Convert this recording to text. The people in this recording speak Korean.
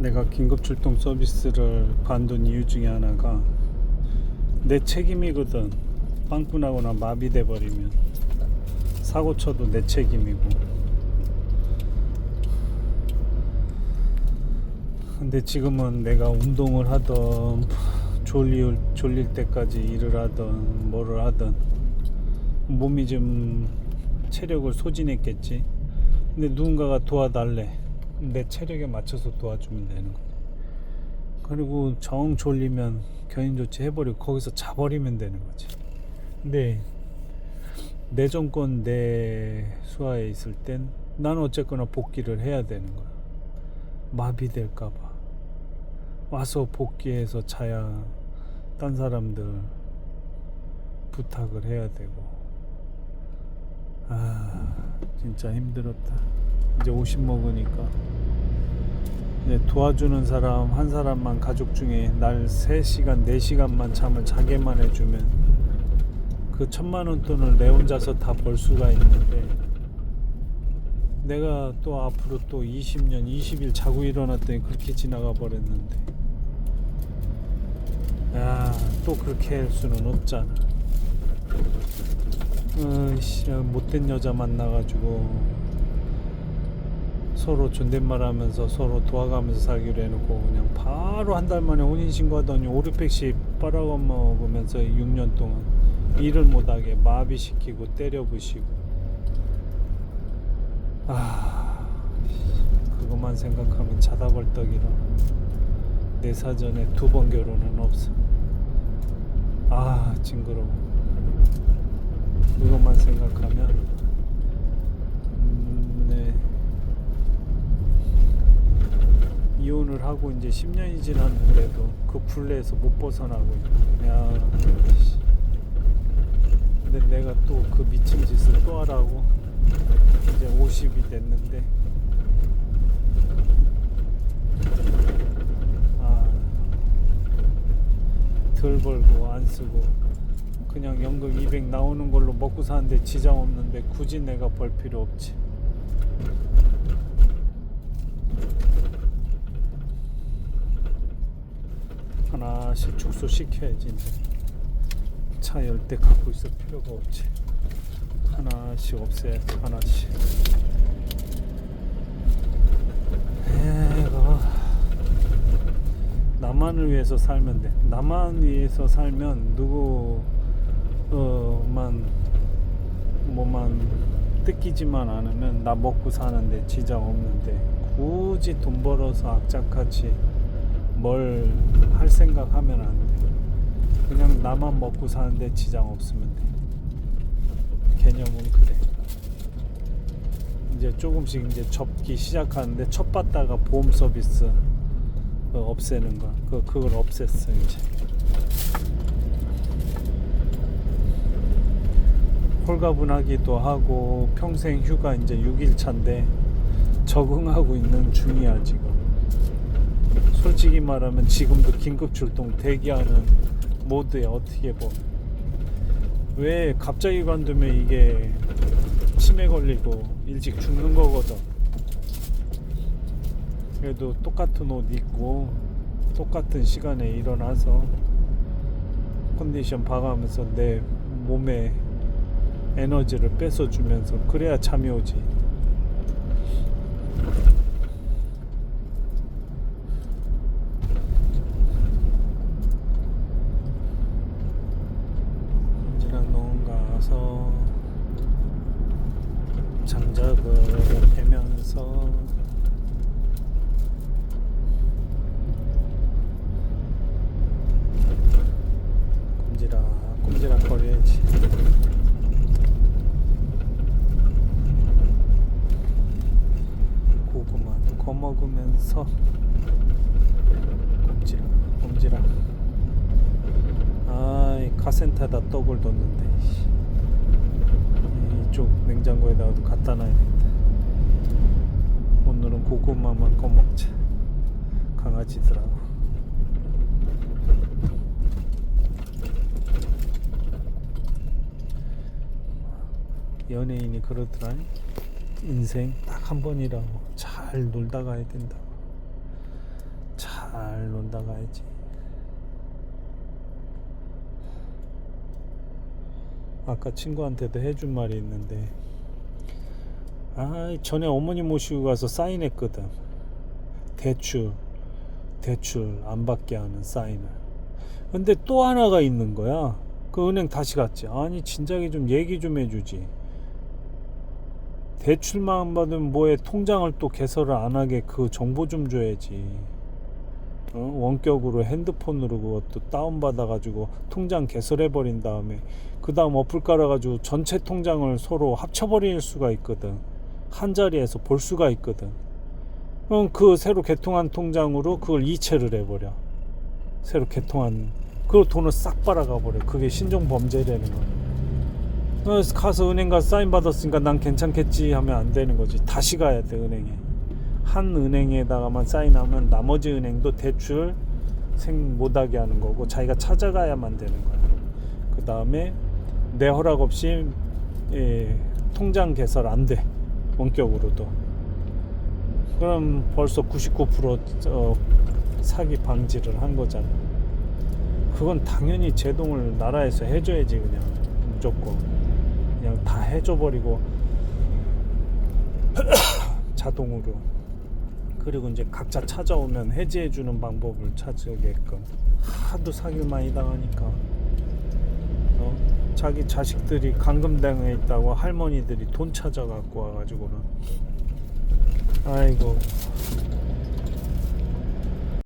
내가 긴급 출동 서비스를 관둔 이유 중에 하나가 내 책임이거든. 빵꾸 나거나 마비돼 버리면 사고 쳐도 내 책임이고. 근데 지금은 내가 운동을 하던 졸릴 때까지 일을 하던 뭐를 하던 몸이 좀 체력을 소진했겠지. 근데 누군가가 도와달래. 내 체력에 맞춰서 도와주면 되는 거지. 그리고 정 졸리면 견인 조치 해버리고 거기서 자버리면 되는 거지. 근데 내 정권 내 수하에 있을 땐 난 어쨌거나 복귀를 해야 되는 거야. 마비될까봐 와서 복귀해서 자야 딴 사람들 부탁을 해야 되고. 진짜 힘들었다. 이제 50 먹으니까 이제 도와주는 사람 한 사람만 가족 중에 날 3시간 4시간만 잠을 자게만 해주면 그 1000만원 돈을 내 혼자서 다 벌 수가 있는데, 내가 또 앞으로 또 20년 20일 자고 일어났더니 그렇게 지나가 버렸는데, 또 그렇게 할 수는 없잖아. 못된 여자 만나가지고 서로 존댓말 하면서 서로 도와가면서 살기로 해놓고 그냥 바로 한 달 만에 혼인신고하더니 5,600씩 빨아먹으면서 6년 동안 일을 못하게 마비시키고 때려부시고. 그것만 생각하면 자다 벌떡이라. 내 사전에 2번 결혼은 없어. 징그러워. 그것만 생각하면 이혼을 하고 이제 10년이 지났는데도 그 굴레에서 못 벗어나고 있네. 근데 내가 또 그 미친 짓을 또 하라고. 이제 50이 됐는데 덜 벌고 안 쓰고 그냥 연금 200 나오는 걸로 먹고 사는데 지장 없는데 굳이 내가 벌 필요 없지. 하나씩 축소시켜야지. 이제 차 열 대 갖고 있을 필요가 없지. 하나씩 없애야지. 하나씩. 나만을 위해서 살면 돼. 나만 위해서 살면 누구만 뭐만 뜯기지만 않으면 나 먹고 사는데 지장 없는데, 굳이 돈 벌어서 악착같이 뭘 할 생각하면 안 돼. 그냥 나만 먹고 사는데 지장 없으면 돼. 개념은 그래. 이제 조금씩 이제 접기 시작하는데, 첫 받다가 보험 서비스 없애는 거, 그걸 없앴어. 이제 홀가분하기도 하고 평생 휴가 이제 6일 차인데 적응하고 있는 중이야 지금. 솔직히 말하면 지금도 긴급 출동 대기하는 모드에 어떻게 보면. 왜 갑자기 관두면 이게 치매 걸리고 일찍 죽는 거거든. 그래도 똑같은 옷 입고 똑같은 시간에 일어나서 컨디션 봐가면서 내 몸에 에너지를 뺏어주면서 그래야 잠이 오지. 이랑 농가 가서 장작을 패면서 꼼지락 거려야지. 고구마도 거먹으면서 꼼지락. 이 카센터에다 떡을 뒀는데 이쪽 냉장고에다가도 갖다 놔야겠다. 오늘은 고구마만 꺼먹자. 강아지들하고. 연예인이 그러더라. 인생 딱 한 번이라고 잘 놀다 가야 된다고. 잘 논다 가야지. 아까 친구한테도 해준 말이 있는데, 전에 어머니 모시고 가서 사인했거든. 대출 안 받게 하는 사인을. 근데 또 하나가 있는 거야. 그 은행 다시 갔지. 아니 진작에 좀 얘기 좀 해주지. 대출만 받으면 뭐해, 통장을 또 개설을 안 하게 그 정보 좀 줘야지. 원격으로 핸드폰으로 그것도 다운받아 가지고 통장 개설해 버린 다음에 그 다음 어플 깔아 가지고 전체 통장을 서로 합쳐 버릴 수가 있거든. 한 자리에서 볼 수가 있거든. 그럼 그 새로 개통한 통장으로 그걸 이체를 해버려. 새로 개통한 그 돈을 싹 빨아가 버려. 그게 신종범죄라는 거야. 그래서 가서 은행 가서 사인 받았으니까 난 괜찮겠지 하면 안 되는 거지. 다시 가야 돼, 은행에. 한 은행에다가만 사인하면 나머지 은행도 대출 못하게 하는 거고, 자기가 찾아가야만 되는 거야. 그 다음에 내 허락 없이 통장 개설 안 돼, 원격으로도. 그럼 벌써 99% 사기 방지를 한 거잖아. 그건 당연히 제동을 나라에서 해줘야지. 그냥 무조건 그냥 다 해줘버리고 자동으로. 그리고 이제 각자 찾아오면 해지해주는 방법을 찾으게끔. 하도 사기를 많이 당하니까 자기 자식들이 감금당해 있다고 할머니들이 돈 찾아갖고 와가지고는 아이고